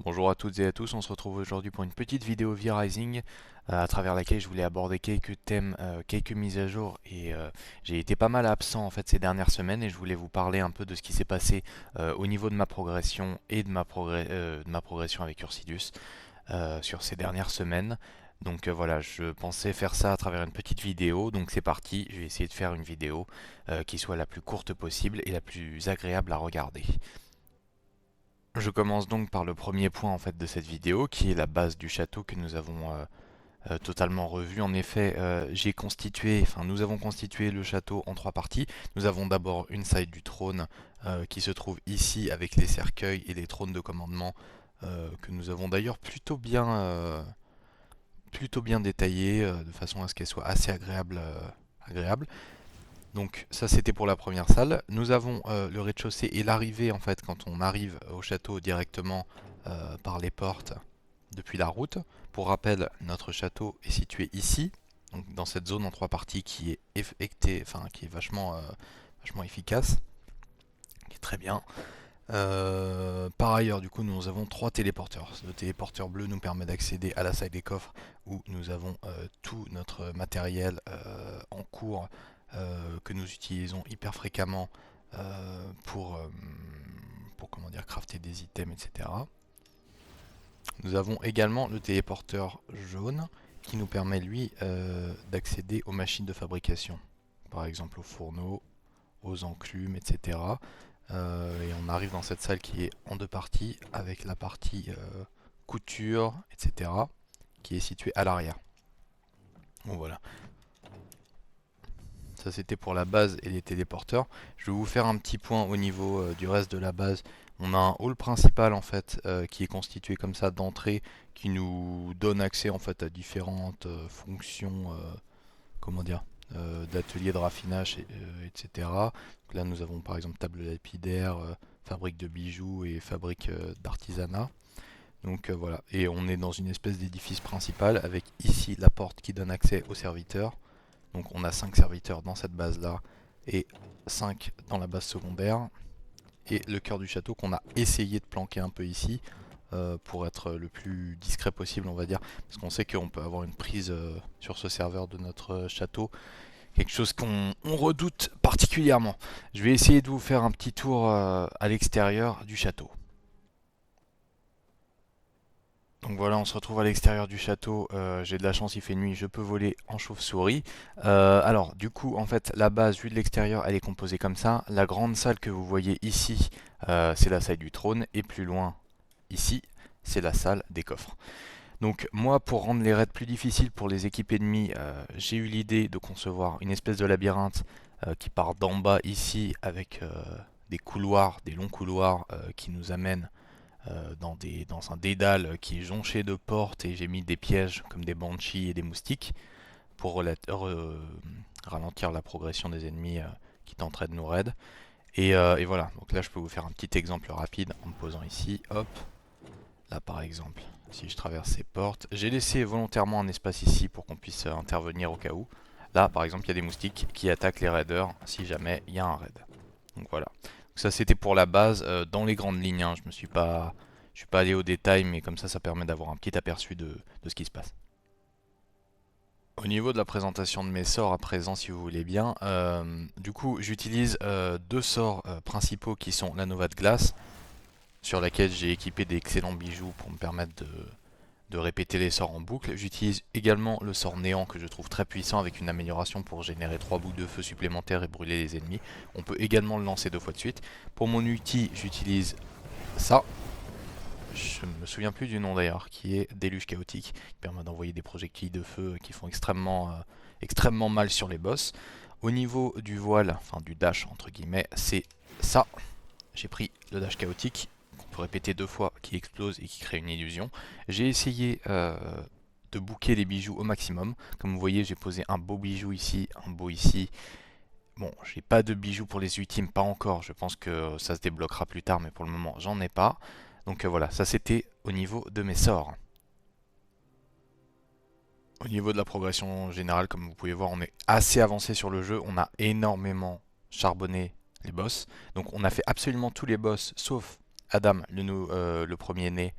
Bonjour à toutes et à tous, on se retrouve aujourd'hui pour une petite vidéo V-Rising à travers laquelle je voulais aborder quelques thèmes, quelques mises à jour et j'ai été pas mal absent en fait ces dernières semaines et je voulais vous parler un peu de ce qui s'est passé au niveau de ma progression et de ma progression avec Ursidus sur ces dernières semaines. Donc voilà, je pensais faire ça à travers une petite vidéo, donc c'est parti, je vais essayer de faire une vidéo qui soit la plus courte possible et la plus agréable à regarder. Je commence donc par le premier point en fait de cette vidéo qui est la base du château que nous avons totalement revu. En effet, nous avons constitué le château en trois parties. Nous avons d'abord une side du trône qui se trouve ici avec les cercueils et les trônes de commandement que nous avons d'ailleurs plutôt bien détaillés de façon à ce qu'elle soit assez agréable. Donc ça c'était pour la première salle. Nous avons le rez-de-chaussée et l'arrivée en fait quand on arrive au château directement par les portes depuis la route. Pour rappel, notre château est situé ici, donc dans cette zone en trois parties qui est qui est vachement efficace, qui est très bien. Par ailleurs, du coup, nous avons trois téléporteurs. Le téléporteur bleu nous permet d'accéder à la salle des coffres où nous avons tout notre matériel en cours que nous utilisons hyper fréquemment pour comment dire, crafter des items, etc. Nous avons également le téléporteur jaune qui nous permet lui d'accéder aux machines de fabrication, par exemple aux fourneaux, aux enclumes, etc. Et on arrive dans cette salle qui est en deux parties avec la partie couture, etc. qui est située à l'arrière. Bon voilà, ça c'était pour la base et les téléporteurs. Je vais vous faire un petit point au niveau du reste de la base. On a un hall principal en fait qui est constitué comme ça d'entrée qui nous donne accès en fait à différentes fonctions comment dire d'ateliers de raffinage etc. Donc là nous avons par exemple table lapidaire, fabrique de bijoux et fabrique d'artisanat. Donc voilà, et on est dans une espèce d'édifice principal avec ici la porte qui donne accès aux serviteurs. Donc on a 5 serviteurs dans cette base là et 5 dans la base secondaire. Et le cœur du château qu'on a essayé de planquer un peu ici pour être le plus discret possible on va dire. Parce qu'on sait qu'on peut avoir une prise sur ce serveur de notre château. Quelque chose qu'on redoute particulièrement. Je vais essayer de vous faire un petit tour à l'extérieur du château. Donc voilà, on se retrouve à l'extérieur du château. J'ai de la chance, il fait nuit, je peux voler en chauve-souris. Alors, du coup, en fait, la base, vue de l'extérieur, elle est composée comme ça. La grande salle que vous voyez ici, c'est la salle du trône. Et plus loin, ici, c'est la salle des coffres. Donc moi, pour rendre les raids plus difficiles pour les équipes ennemies, j'ai eu l'idée de concevoir une espèce de labyrinthe qui part d'en bas ici avec des couloirs, des longs couloirs qui nous amènent dans un dédale qui est jonché de portes et j'ai mis des pièges comme des banshees et des moustiques pour ralentir la progression des ennemis qui tenteraient de nous raid. Et voilà, donc là je peux vous faire un petit exemple rapide en me posant ici, hop, là par exemple, si je traverse ces portes, j'ai laissé volontairement un espace ici pour qu'on puisse intervenir au cas où. Là par exemple il y a des moustiques qui attaquent les raiders si jamais il y a un raid. Donc voilà. Donc ça c'était pour la base dans les grandes lignes. Hein. Je suis pas allé au détail, mais comme ça permet d'avoir un petit aperçu de ce qui se passe. Au niveau de la présentation de mes sorts à présent, si vous voulez bien, du coup j'utilise deux sorts principaux qui sont la Nova de glace, sur laquelle j'ai équipé d'excellents bijoux pour me permettre de répéter les sorts en boucle. J'utilise également le sort néant que je trouve très puissant avec une amélioration pour générer 3 boucles de feu supplémentaires et brûler les ennemis. On peut également le lancer deux fois de suite. Pour mon ulti, j'utilise ça. Je me souviens plus du nom d'ailleurs, qui est Déluge Chaotique, qui permet d'envoyer des projectiles de feu qui font extrêmement mal sur les boss. Au niveau du voile, enfin du dash entre guillemets, c'est ça. J'ai pris le dash chaotique, qu'on peut répéter deux fois, qui explose et qui crée une illusion. J'ai essayé de booker les bijoux au maximum. Comme vous voyez, j'ai posé un beau bijou ici, un beau ici. Bon, j'ai pas de bijoux pour les ultimes, pas encore. Je pense que ça se débloquera plus tard, mais pour le moment, j'en ai pas. Donc voilà, ça c'était au niveau de mes sorts. Au niveau de la progression générale, comme vous pouvez voir, on est assez avancé sur le jeu. On a énormément charbonné les boss. Donc on a fait absolument tous les boss, sauf Adam, le premier-né,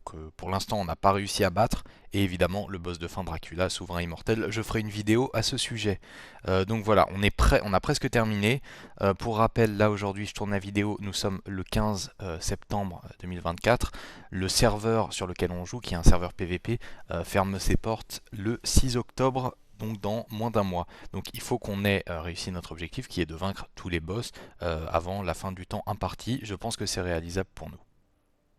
que pour l'instant on n'a pas réussi à battre, et évidemment le boss de fin Dracula, souverain immortel. Je ferai une vidéo à ce sujet. Donc voilà, on est prêt, on a presque terminé. Pour rappel, là aujourd'hui je tourne la vidéo, nous sommes le 15 septembre 2024. Le serveur sur lequel on joue, qui est un serveur PVP, ferme ses portes le 6 octobre, donc dans moins d'un mois. Donc il faut qu'on ait réussi notre objectif qui est de vaincre tous les boss avant la fin du temps imparti. Je pense que c'est réalisable pour nous.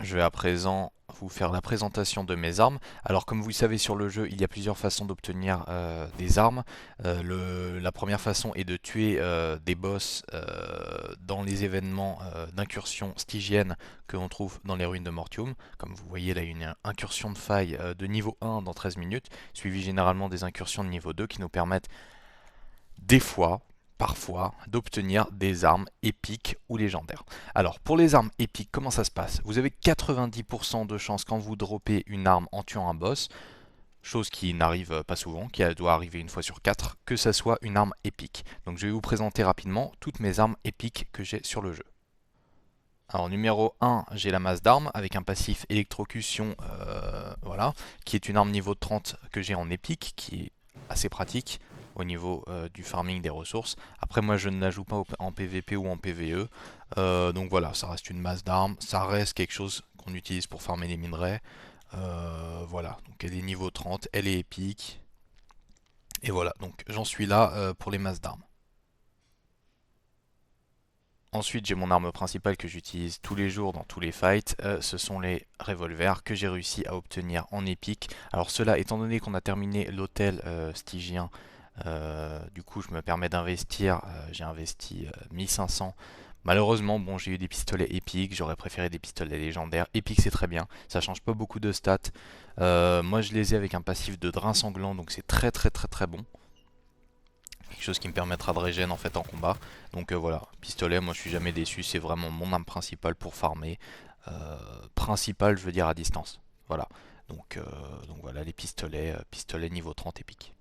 Je vais à présent vous faire la présentation de mes armes. Alors comme vous le savez sur le jeu, il y a plusieurs façons d'obtenir des armes. La première façon est de tuer des boss dans les événements d'incursion stygienne que l'on trouve dans les ruines de Mortium. Comme vous voyez là, une incursion de faille de niveau 1 dans 13 minutes, suivie généralement des incursions de niveau 2 qui nous permettent des fois, parfois, d'obtenir des armes épiques ou légendaires. Alors, pour les armes épiques, comment ça se passe? Vous avez 90% de chance quand vous droppez une arme en tuant un boss, chose qui n'arrive pas souvent, qui doit arriver une fois sur 4, que ça soit une arme épique. Donc je vais vous présenter rapidement toutes mes armes épiques que j'ai sur le jeu. Alors numéro 1, j'ai la masse d'armes avec un passif électrocution, voilà, qui est une arme niveau 30 que j'ai en épique, qui est assez pratique au niveau du farming des ressources. Après moi je ne la joue pas en PVP ou en PVE, donc voilà, ça reste une masse d'armes, ça reste quelque chose qu'on utilise pour farmer les minerais. Voilà, donc elle est niveau 30, elle est épique, et voilà, donc j'en suis là pour les masses d'armes. Ensuite, j'ai mon arme principale que j'utilise tous les jours dans tous les fights. Ce sont les revolvers que j'ai réussi à obtenir en épique. Alors cela, étant donné qu'on a terminé l'hôtel stygien, du coup je me permets d'investir. J'ai investi 1500. Malheureusement, bon, j'ai eu des pistolets épiques. J'aurais préféré des pistolets légendaires. Épique, c'est très bien. Ça change pas beaucoup de stats. Moi, je les ai avec un passif de drain sanglant, donc c'est très très très très bon. Quelque chose qui me permettra de régène en fait en combat. Donc voilà, pistolet, moi je suis jamais déçu, c'est vraiment mon arme principale pour farmer. Principale, je veux dire à distance. Voilà. Donc voilà les pistolets, pistolets niveau 30 épique.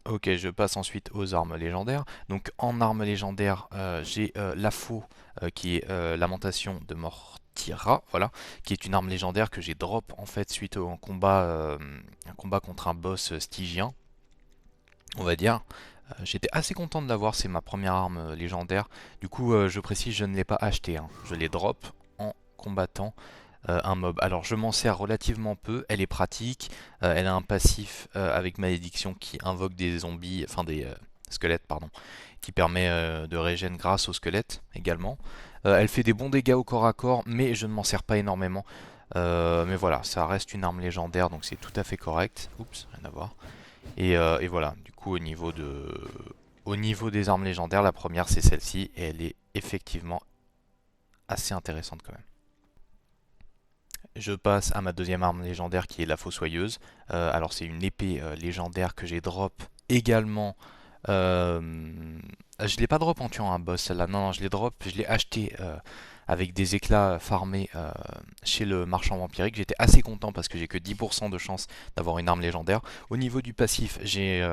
Ok, je passe ensuite aux armes légendaires. Donc en armes légendaires, j'ai la faux qui est Lamentation de Mortira, voilà, qui est une arme légendaire que j'ai drop en fait suite au combat, un combat contre un boss stygien, on va dire. J'étais assez content de l'avoir, c'est ma première arme légendaire. Du coup, je précise, je ne l'ai pas acheté, hein. Je l'ai drop en combattant un mob. Alors, je m'en sers relativement peu, elle est pratique. Elle a un passif avec malédiction qui invoque des zombies, enfin des squelettes, pardon, qui permet de régène grâce aux squelettes également. Elle fait des bons dégâts au corps à corps, mais je ne m'en sers pas énormément. Mais voilà, ça reste une arme légendaire, donc c'est tout à fait correct. Oups, rien à voir. Et voilà, du coup au niveau des armes légendaires, la première c'est celle-ci et elle est effectivement assez intéressante quand même. Je passe à ma deuxième arme légendaire qui est la Fossoyeuse. Alors c'est une épée légendaire que j'ai drop également. Je l'ai pas drop en tuant un boss celle-là, non, non, je l'ai drop, je l'ai acheté avec des éclats farmés chez le marchand vampirique. J'étais assez content parce que j'ai que 10% de chance d'avoir une arme légendaire. Au niveau du passif, j'ai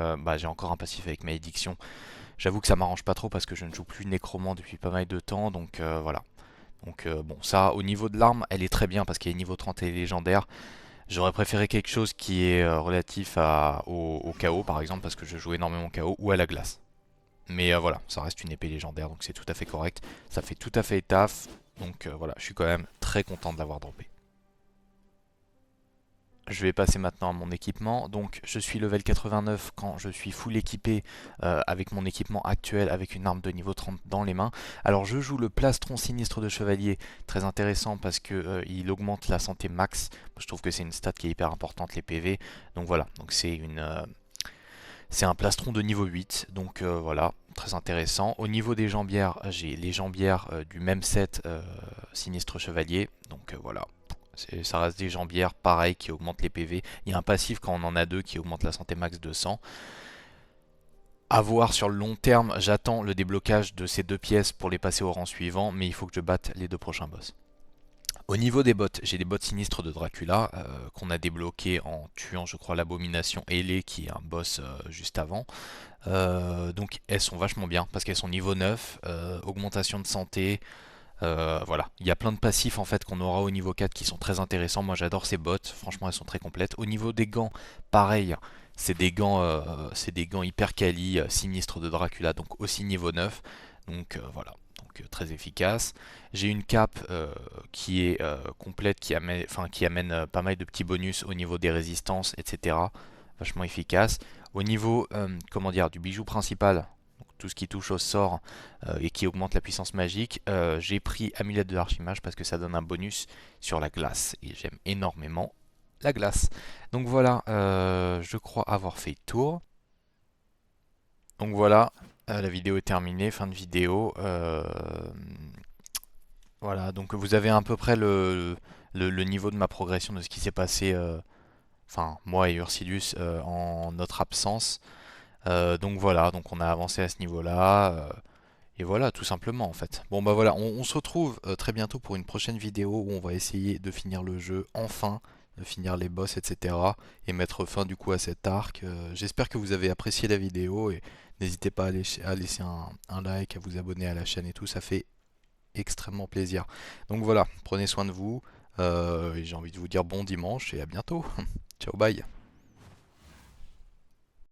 encore un passif avec malédiction. J'avoue que ça m'arrange pas trop parce que je ne joue plus nécromant depuis pas mal de temps, donc voilà. Donc bon, ça, au niveau de l'arme, elle est très bien parce qu'elle est niveau 30 et légendaire. J'aurais préféré quelque chose qui est relatif au chaos par exemple parce que je joue énormément au chaos ou à la glace. Mais voilà, ça reste une épée légendaire donc c'est tout à fait correct. Ça fait tout à fait taf. Donc voilà, je suis quand même très content de l'avoir droppé. Je vais passer maintenant à mon équipement. Donc je suis level 89 quand je suis full équipé avec mon équipement actuel avec une arme de niveau 30 dans les mains. Alors je joue le plastron sinistre de chevalier, très intéressant parce que il augmente la santé max. Je trouve que c'est une stat qui est hyper importante, les PV. Donc voilà, donc c'est un plastron de niveau 8. Donc voilà, très intéressant. Au niveau des jambières, j'ai les jambières du même set sinistre chevalier. Donc voilà. Ça reste des jambières pareil qui augmentent les PV. Il y a un passif quand on en a deux qui augmente la santé max de 100. À voir sur le long terme, j'attends le déblocage de ces deux pièces pour les passer au rang suivant, mais il faut que je batte les deux prochains boss. Au niveau des bots, j'ai des bots sinistres de Dracula qu'on a débloqués en tuant, je crois, l'abomination ailée qui est un boss juste avant. Donc elles sont vachement bien parce qu'elles sont niveau 9, augmentation de santé, Voilà, il y a plein de passifs en fait qu'on aura au niveau 4 qui sont très intéressants. Moi j'adore ces bottes, franchement elles sont très complètes. Au niveau des gants, pareil, c'est des gants hyper quali, sinistres de Dracula, donc aussi niveau 9. Donc voilà, donc très efficace. J'ai une cape qui est complète, qui amène pas mal de petits bonus au niveau des résistances, etc. Vachement efficace. Au niveau, comment dire, du bijou principal, donc tout ce qui touche au sort et qui augmente la puissance magique, j'ai pris Amulette de l'Archimage parce que ça donne un bonus sur la glace. Et j'aime énormément la glace. Donc voilà, je crois avoir fait le tour. Donc voilà, la vidéo est terminée, fin de vidéo. Voilà, donc vous avez à peu près le niveau de ma progression de ce qui s'est passé, enfin moi et Ursidus en notre absence. Donc voilà, donc on a avancé à ce niveau-là. Et voilà, tout simplement en fait. Bon bah voilà, on se retrouve très bientôt pour une prochaine vidéo où on va essayer de finir le jeu enfin, de finir les boss, etc. Et mettre fin du coup à cet arc. J'espère que vous avez apprécié la vidéo et n'hésitez pas à laisser un like, à vous abonner à la chaîne et tout, ça fait extrêmement plaisir. Donc voilà, prenez soin de vous. Et j'ai envie de vous dire bon dimanche et à bientôt. Ciao, bye.